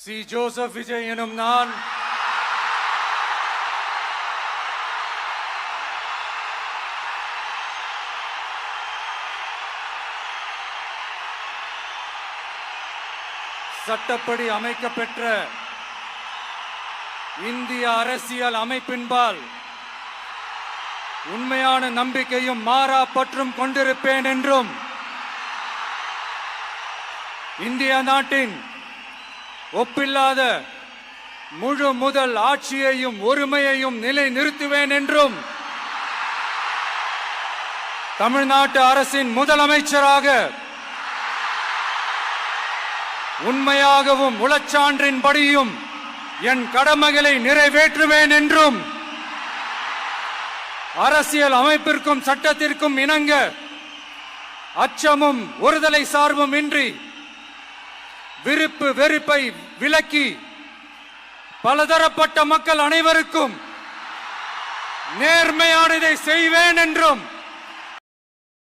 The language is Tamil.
சி. ஜோசப் விஜய் எனும் நான் சட்டப்படி அமைக்கப்பெற்ற இந்திய அரசியல் அமைப்பின்பால் உண்மையான நம்பிக்கையும் மாறா பற்றும் கொண்டிருப்பேன் என்றும் இந்திய நாட்டின் ஒப்பில்லாத முழு முதல் ஆட்சியையும் ஒருமையையும் நிலை நிறுத்துவேன் என்றும் தமிழ்நாட்டு அரசின் முதலமைச்சராக உண்மையாகவும் உளச்சான்றின்படியும் என் கடமைகளை நிறைவேற்றுவேன் என்றும் அரசியல் அமைப்பிற்கும் சட்டத்திற்கும் இணங்க அச்சமும் ஒருதலை சார்பும் இன்றி விருப்பு வெறுப்பை விலக்கி பலதரப்பட்ட மக்கள் அனைவருக்கும் நேர்மையானதை செய்வேன் என்றும்